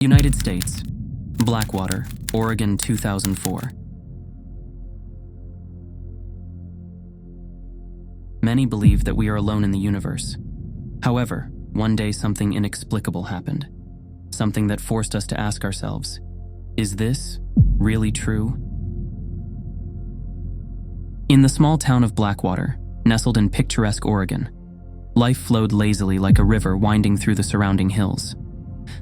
United States, Blackwater, Oregon, 2004. Many believe that we are alone in the universe. However, one day something inexplicable happened. Something that forced us to ask ourselves, is this really true? In the small town of Blackwater, nestled in picturesque Oregon, life flowed lazily like a river winding through the surrounding hills.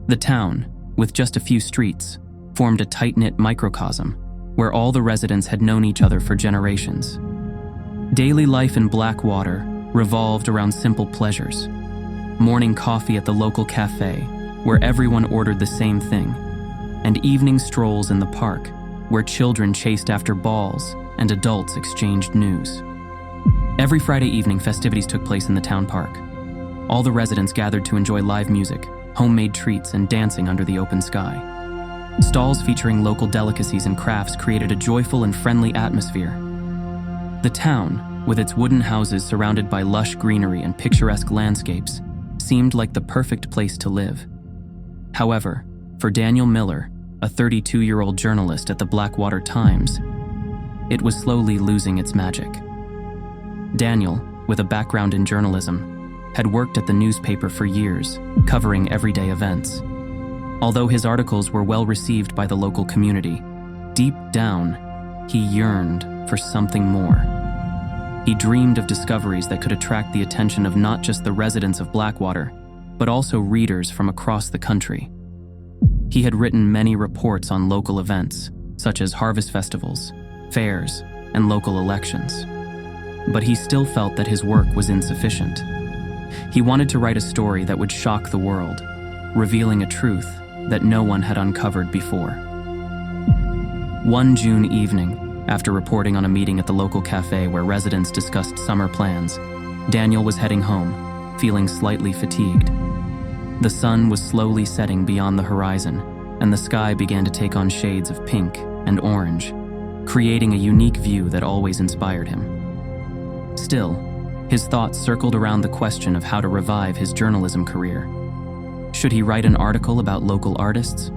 The town, with just a few streets, formed a tight-knit microcosm where all the residents had known each other for generations. Daily life in Blackwater revolved around simple pleasures. Morning coffee at the local cafe, where everyone ordered the same thing, and evening strolls in the park, where children chased after balls and adults exchanged news. Every Friday evening, festivities took place in the town park. All the residents gathered to enjoy live music, homemade treats, and dancing under the open sky. Stalls featuring local delicacies and crafts created a joyful and friendly atmosphere. The town, with its wooden houses surrounded by lush greenery and picturesque landscapes, seemed like the perfect place to live. However, for Daniel Miller, a 32-year-old journalist at the Blackwater Times, it was slowly losing its magic. Daniel, with a background in journalism, had worked at the newspaper for years, covering everyday events. Although his articles were well received by the local community, deep down, he yearned for something more. He dreamed of discoveries that could attract the attention of not just the residents of Blackwater, but also readers from across the country. He had written many reports on local events, such as harvest festivals, fairs, and local elections. But he still felt that his work was insufficient. He wanted to write a story that would shock the world, revealing a truth that no one had uncovered before. One June evening, after reporting on a meeting at the local cafe where residents discussed summer plans, Daniel was heading home, feeling slightly fatigued. The sun was slowly setting beyond the horizon, and the sky began to take on shades of pink and orange, creating a unique view that always inspired him. Still, his thoughts circled around the question of how to revive his journalism career. Should he write an article about local artists?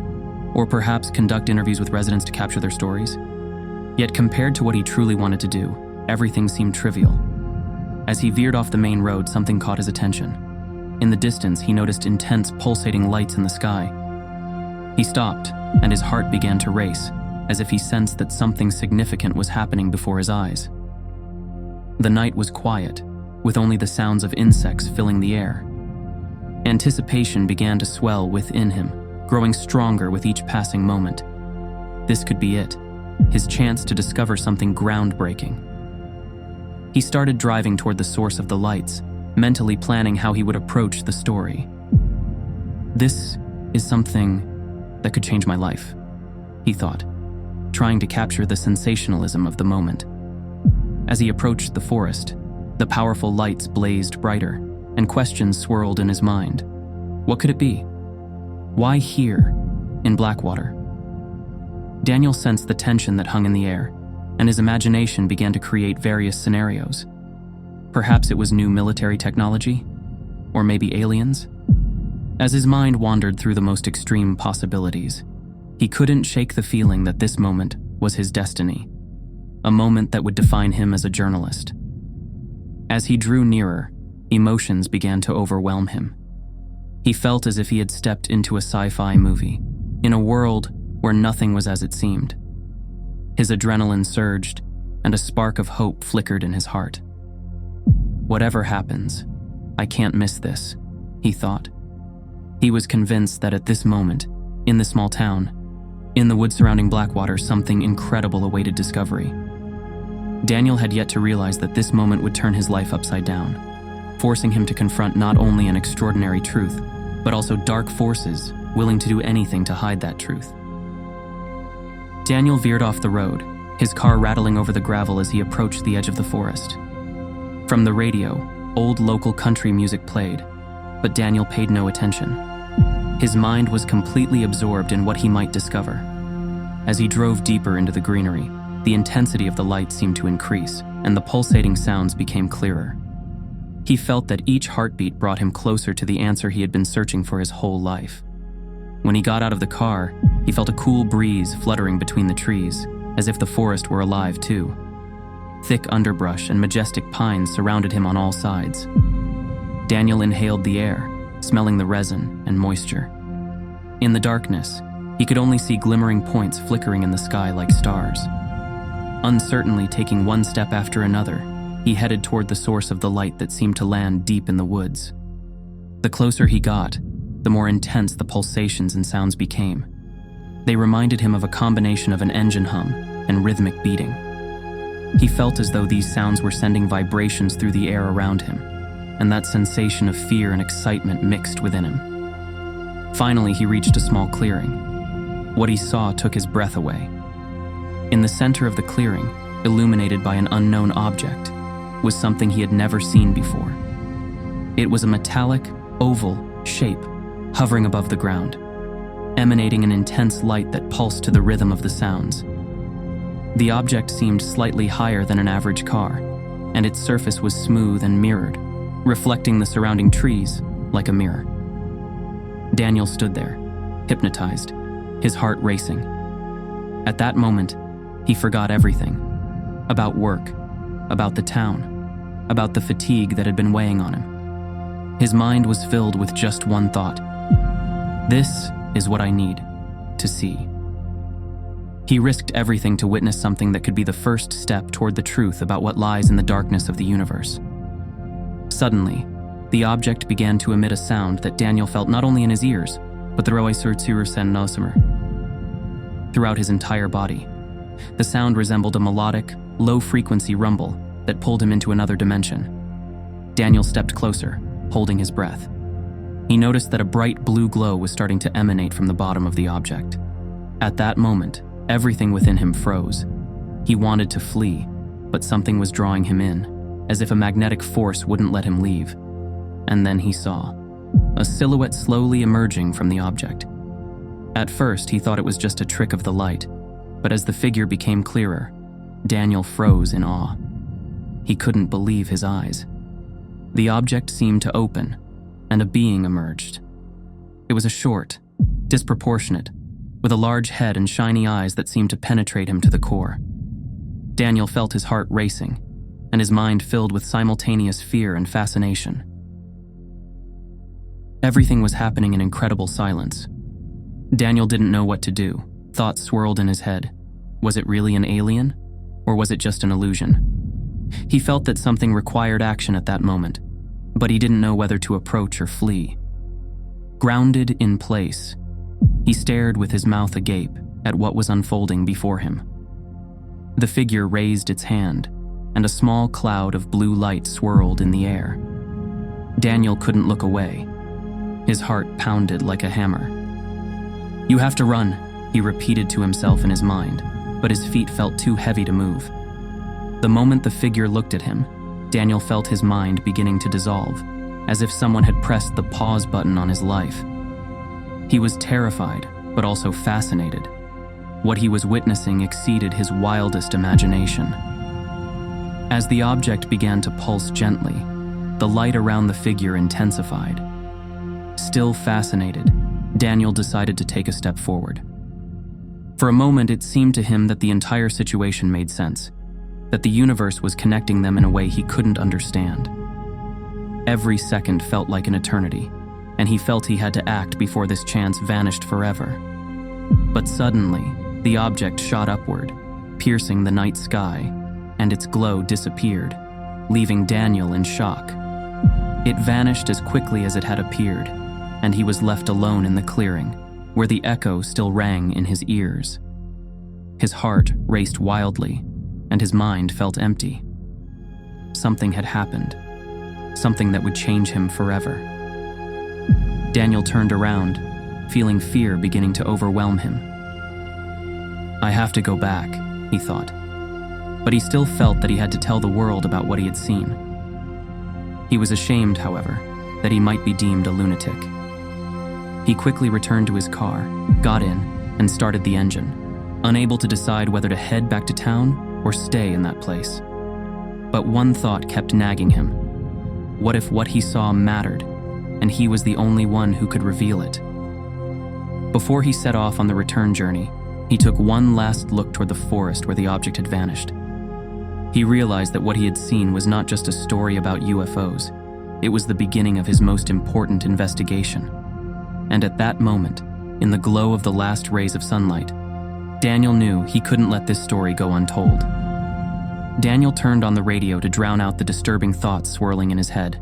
Or perhaps conduct interviews with residents to capture their stories? Yet compared to what he truly wanted to do, everything seemed trivial. As he veered off the main road, something caught his attention. In the distance, he noticed intense, pulsating lights in the sky. He stopped, and his heart began to race, as if he sensed that something significant was happening before his eyes. The night was quiet, with only the sounds of insects filling the air. Anticipation began to swell within him, growing stronger with each passing moment. This could be it, his chance to discover something groundbreaking. He started driving toward the source of the lights, mentally planning how he would approach the story. This is something that could change my life, he thought, trying to capture the sensationalism of the moment. As he approached the forest, the powerful lights blazed brighter, and questions swirled in his mind. What could it be? Why here, in Blackwater? Daniel sensed the tension that hung in the air, and his imagination began to create various scenarios. Perhaps it was new military technology? Or maybe aliens? As his mind wandered through the most extreme possibilities, he couldn't shake the feeling that this moment was his destiny, a moment that would define him as a journalist. As he drew nearer, emotions began to overwhelm him. He felt as if he had stepped into a sci-fi movie, in a world where nothing was as it seemed. His adrenaline surged, and a spark of hope flickered in his heart. Whatever happens, I can't miss this, he thought. He was convinced that at this moment, in the small town, in the woods surrounding Blackwater, something incredible awaited discovery. Daniel had yet to realize that this moment would turn his life upside down, forcing him to confront not only an extraordinary truth, but also dark forces willing to do anything to hide that truth. Daniel veered off the road, his car rattling over the gravel as he approached the edge of the forest. From the radio, old local country music played, but Daniel paid no attention. His mind was completely absorbed in what he might discover. As he drove deeper into the greenery, the intensity of the light seemed to increase, and the pulsating sounds became clearer. He felt that each heartbeat brought him closer to the answer he had been searching for his whole life. When he got out of the car, he felt a cool breeze fluttering between the trees, as if the forest were alive too. Thick underbrush and majestic pines surrounded him on all sides. Daniel inhaled the air, smelling the resin and moisture. In the darkness, he could only see glimmering points flickering in the sky like stars. Uncertainly taking one step after another, he headed toward the source of the light that seemed to land deep in the woods. The closer he got, the more intense the pulsations and sounds became. They reminded him of a combination of an engine hum and rhythmic beating. He felt as though these sounds were sending vibrations through the air around him, and that sensation of fear and excitement mixed within him. Finally, he reached a small clearing. What he saw took his breath away. In the center of the clearing, illuminated by an unknown object, was something he had never seen before. It was a metallic, oval shape hovering above the ground, emanating an intense light that pulsed to the rhythm of the sounds. The object seemed slightly higher than an average car, and its surface was smooth and mirrored, reflecting the surrounding trees like a mirror. Daniel stood there, hypnotized, his heart racing. At that moment, he forgot everything. About work, about the town, about the fatigue that had been weighing on him. His mind was filled with just one thought. This is what I need to see. He risked everything to witness something that could be the first step toward the truth about what lies in the darkness of the universe. Suddenly, the object began to emit a sound that Daniel felt not only in his ears, but throughout his entire body. The sound resembled a melodic, low-frequency rumble that pulled him into another dimension. Daniel stepped closer, holding his breath. He noticed that a bright blue glow was starting to emanate from the bottom of the object. At that moment, everything within him froze. He wanted to flee, but something was drawing him in, as if a magnetic force wouldn't let him leave. And then he saw a silhouette slowly emerging from the object. At first, he thought it was just a trick of the light, but as the figure became clearer, Daniel froze in awe. He couldn't believe his eyes. The object seemed to open, and a being emerged. It was a short, disproportionate, with a large head and shiny eyes that seemed to penetrate him to the core. Daniel felt his heart racing, and his mind filled with simultaneous fear and fascination. Everything was happening in incredible silence. Daniel didn't know what to do. Thoughts swirled in his head. Was it really an alien, or was it just an illusion? He felt that something required action at that moment, but he didn't know whether to approach or flee. Grounded in place, he stared with his mouth agape at what was unfolding before him. The figure raised its hand, and a small cloud of blue light swirled in the air. Daniel couldn't look away. His heart pounded like a hammer. "You have to run," he repeated to himself in his mind, but his feet felt too heavy to move. The moment the figure looked at him, Daniel felt his mind beginning to dissolve, as if someone had pressed the pause button on his life. He was terrified, but also fascinated. What he was witnessing exceeded his wildest imagination. As the object began to pulse gently, the light around the figure intensified. Still fascinated, Daniel decided to take a step forward. For a moment, it seemed to him that the entire situation made sense, that the universe was connecting them in a way he couldn't understand. Every second felt like an eternity, and he felt he had to act before this chance vanished forever. But suddenly, the object shot upward, piercing the night sky, and its glow disappeared, leaving Daniel in shock. It vanished as quickly as it had appeared, and he was left alone in the clearing, where the echo still rang in his ears. His heart raced wildly, and his mind felt empty. Something had happened, something that would change him forever. Daniel turned around, feeling fear beginning to overwhelm him. "I have to go back," he thought. But he still felt that he had to tell the world about what he had seen. He was ashamed, however, that he might be deemed a lunatic. He quickly returned to his car, got in, and started the engine, unable to decide whether to head back to town or stay in that place. But one thought kept nagging him. What if what he saw mattered, and he was the only one who could reveal it? Before he set off on the return journey, he took one last look toward the forest where the object had vanished. He realized that what he had seen was not just a story about UFOs, it was the beginning of his most important investigation. And at that moment, in the glow of the last rays of sunlight, Daniel knew he couldn't let this story go untold. Daniel turned on the radio to drown out the disturbing thoughts swirling in his head.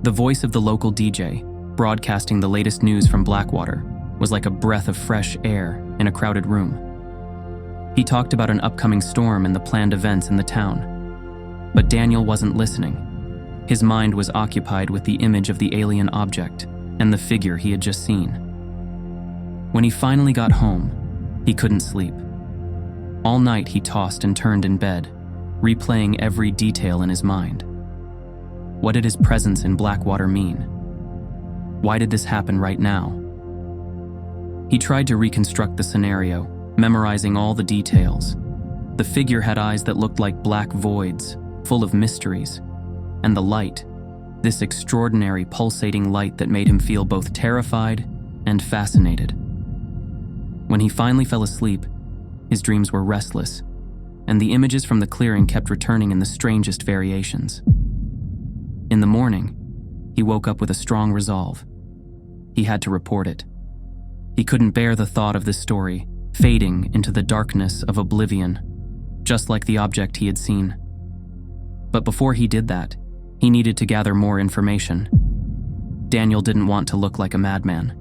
The voice of the local DJ, broadcasting the latest news from Blackwater, was like a breath of fresh air in a crowded room. He talked about an upcoming storm and the planned events in the town. But Daniel wasn't listening. His mind was occupied with the image of the alien object and the figure he had just seen. When he finally got home, he couldn't sleep. All night he tossed and turned in bed, replaying every detail in his mind. What did his presence in Blackwater mean? Why did this happen right now? He tried to reconstruct the scenario, memorizing all the details. The figure had eyes that looked like black voids, full of mysteries. And the light, this extraordinary pulsating light that made him feel both terrified and fascinated. When he finally fell asleep, his dreams were restless, and the images from the clearing kept returning in the strangest variations. In the morning, he woke up with a strong resolve. He had to report it. He couldn't bear the thought of this story fading into the darkness of oblivion, just like the object he had seen. But before he did that, he needed to gather more information. Daniel didn't want to look like a madman.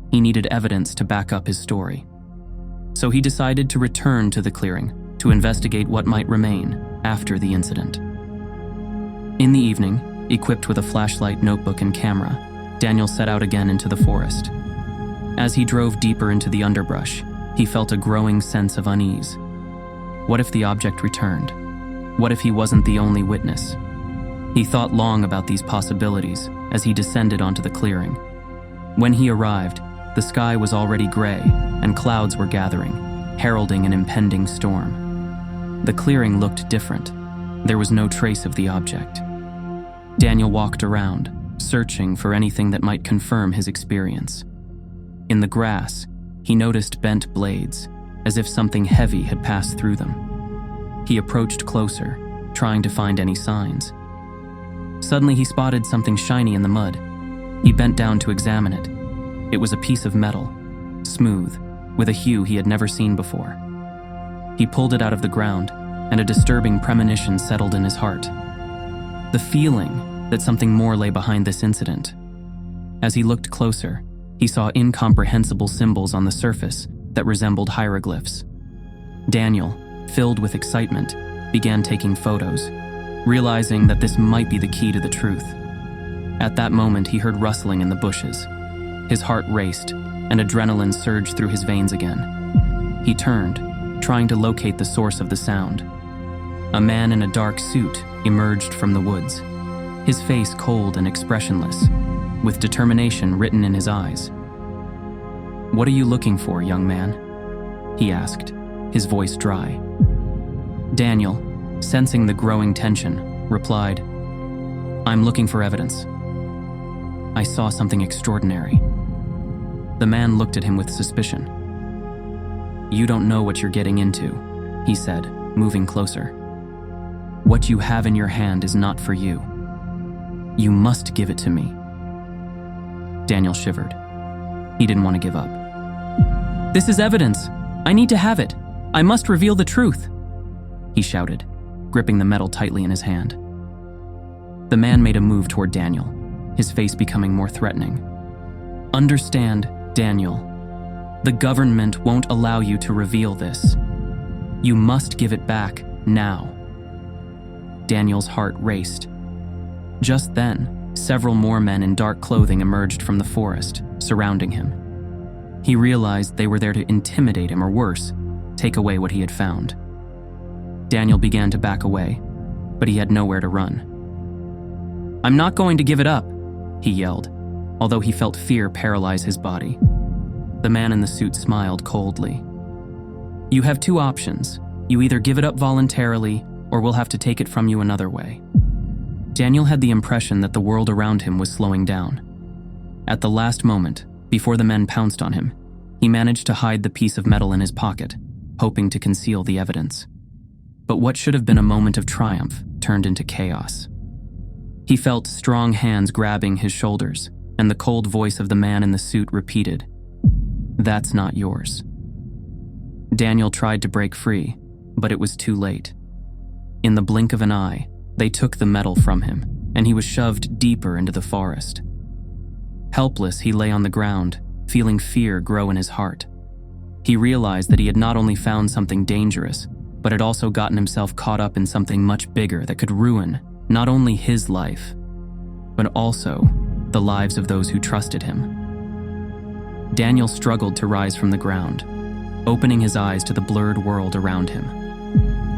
He needed evidence to back up his story. So he decided to return to the clearing to investigate what might remain after the incident. In the evening, equipped with a flashlight, notebook, and camera, Daniel set out again into the forest. As he drove deeper into the underbrush, he felt a growing sense of unease. What if the object returned? What if he wasn't the only witness? He thought long about these possibilities as he descended onto the clearing. When he arrived, the sky was already gray and clouds were gathering, heralding an impending storm. The clearing looked different. There was no trace of the object. Daniel walked around, searching for anything that might confirm his experience. In the grass, he noticed bent blades, as if something heavy had passed through them. He approached closer, trying to find any signs. Suddenly, he spotted something shiny in the mud. He bent down to examine it. It was a piece of metal, smooth, with a hue he had never seen before. He pulled it out of the ground, and a disturbing premonition settled in his heart. The feeling that something more lay behind this incident. As he looked closer, he saw incomprehensible symbols on the surface that resembled hieroglyphs. Daniel, filled with excitement, began taking photos, realizing that this might be the key to the truth. At that moment, he heard rustling in the bushes. His heart raced, and adrenaline surged through his veins again. He turned, trying to locate the source of the sound. A man in a dark suit emerged from the woods, his face cold and expressionless, with determination written in his eyes. "What are you looking for, young man?" he asked, his voice dry. Daniel, sensing the growing tension, replied, "I'm looking for evidence. I saw something extraordinary." The man looked at him with suspicion. "You don't know what you're getting into," he said, moving closer. "What you have in your hand is not for you. You must give it to me." Daniel shivered. He didn't want to give up. "This is evidence. I need to have it. I must reveal the truth," he shouted, gripping the metal tightly in his hand. The man made a move toward Daniel, his face becoming more threatening. "Understand, Daniel. The government won't allow you to reveal this. You must give it back now." Daniel's heart raced. Just then, several more men in dark clothing emerged from the forest, surrounding him. He realized they were there to intimidate him, or worse, take away what he had found. Daniel began to back away, but he had nowhere to run. "I'm not going to give it up," he yelled, although he felt fear paralyze his body. The man in the suit smiled coldly. "You have two options. You either give it up voluntarily, or we'll have to take it from you another way." Daniel had the impression that the world around him was slowing down. At the last moment, before the men pounced on him, He managed to hide the piece of metal in his pocket, hoping to conceal the evidence. But what should have been a moment of triumph turned into chaos. He felt strong hands grabbing his shoulders, and the cold voice of the man in the suit repeated, "That's not yours." Daniel tried to break free, but it was too late. In the blink of an eye, they took the metal from him, and he was shoved deeper into the forest. Helpless, he lay on the ground, feeling fear grow in his heart. He realized that he had not only found something dangerous, but had also gotten himself caught up in something much bigger that could ruin not only his life, but also the lives of those who trusted him. Daniel struggled to rise from the ground, opening his eyes to the blurred world around him.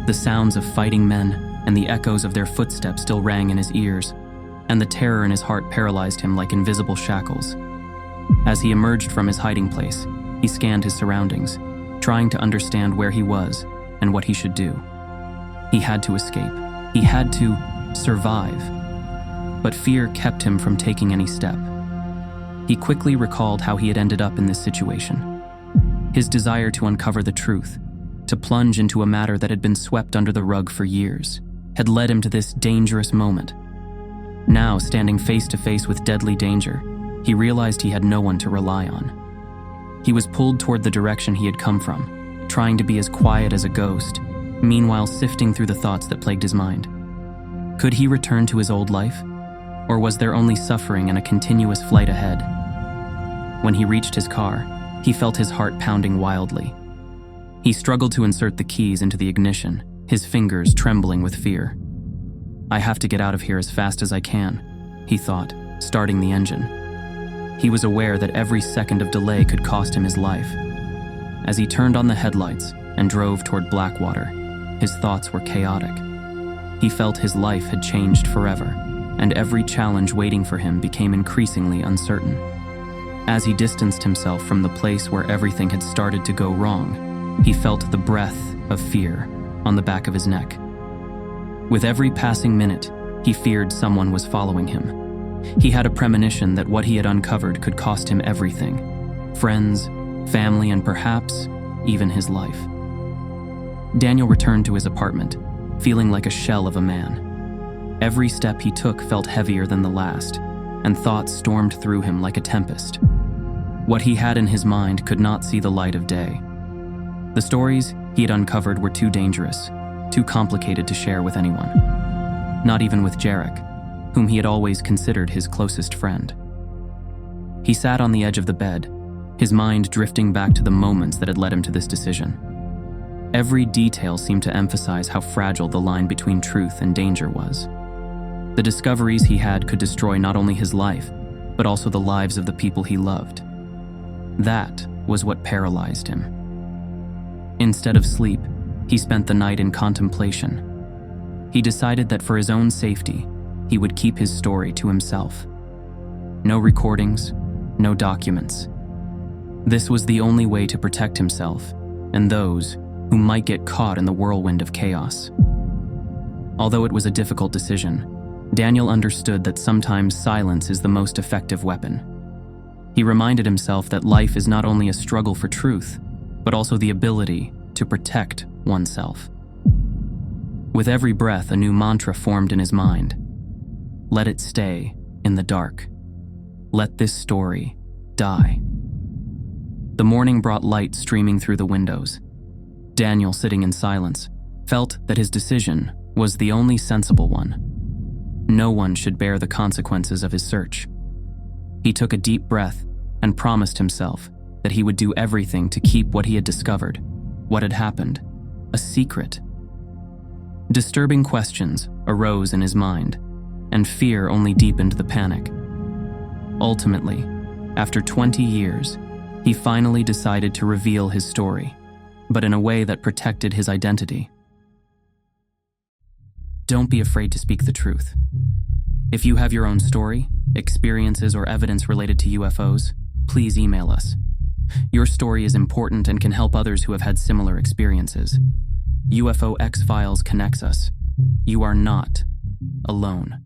The sounds of fighting men and the echoes of their footsteps still rang in his ears, and the terror in his heart paralyzed him like invisible shackles. As he emerged from his hiding place, he scanned his surroundings, trying to understand where he was and what he should do. He had to escape. He had to survive. But fear kept him from taking any step. He quickly recalled how he had ended up in this situation. His desire to uncover the truth, to plunge into a matter that had been swept under the rug for years, had led him to this dangerous moment. Now, standing face to face with deadly danger, he realized he had no one to rely on. He was pulled toward the direction he had come from, trying to be as quiet as a ghost, meanwhile sifting through the thoughts that plagued his mind. Could he return to his old life? Or was there only suffering and a continuous flight ahead? When he reached his car, he felt his heart pounding wildly. He struggled to insert the keys into the ignition, his fingers trembling with fear. "I have to get out of here as fast as I can," he thought, starting the engine. He was aware that every second of delay could cost him his life. As he turned on the headlights and drove toward Blackwater, his thoughts were chaotic. He felt his life had changed forever, and every challenge waiting for him became increasingly uncertain. As he distanced himself from the place where everything had started to go wrong, he felt the breath of fear on the back of his neck. With every passing minute, he feared someone was following him. He had a premonition that what he had uncovered could cost him everything: friends, family, and perhaps even his life. Daniel returned to his apartment, feeling like a shell of a man. Every step he took felt heavier than the last, and thoughts stormed through him like a tempest. What he had in his mind could not see the light of day. The stories he had uncovered were too dangerous, too complicated to share with anyone. Not even with Jarek, whom he had always considered his closest friend. He sat on the edge of the bed, his mind drifting back to the moments that had led him to this decision. Every detail seemed to emphasize how fragile the line between truth and danger was. The discoveries he had could destroy not only his life, but also the lives of the people he loved. That was what paralyzed him. Instead of sleep, he spent the night in contemplation. He decided that for his own safety, he would keep his story to himself. No recordings, no documents. This was the only way to protect himself and those who might get caught in the whirlwind of chaos. Although it was a difficult decision, Daniel understood that sometimes silence is the most effective weapon. He reminded himself that life is not only a struggle for truth, but also the ability to protect oneself. With every breath, a new mantra formed in his mind. Let it stay in the dark. Let this story die. The morning brought light streaming through the windows. Daniel, sitting in silence, felt that his decision was the only sensible one. No one should bear the consequences of his search. He took a deep breath and promised himself that he would do everything to keep what he had discovered, what had happened, a secret. Disturbing questions arose in his mind, and fear only deepened the panic. Ultimately, after 20 years, he finally decided to reveal his story, but in a way that protected his identity. Don't be afraid to speak the truth. If you have your own story, experiences, or evidence related to UFOs, please email us. Your story is important and can help others who have had similar experiences. UFO X-Files connects us. You are not alone.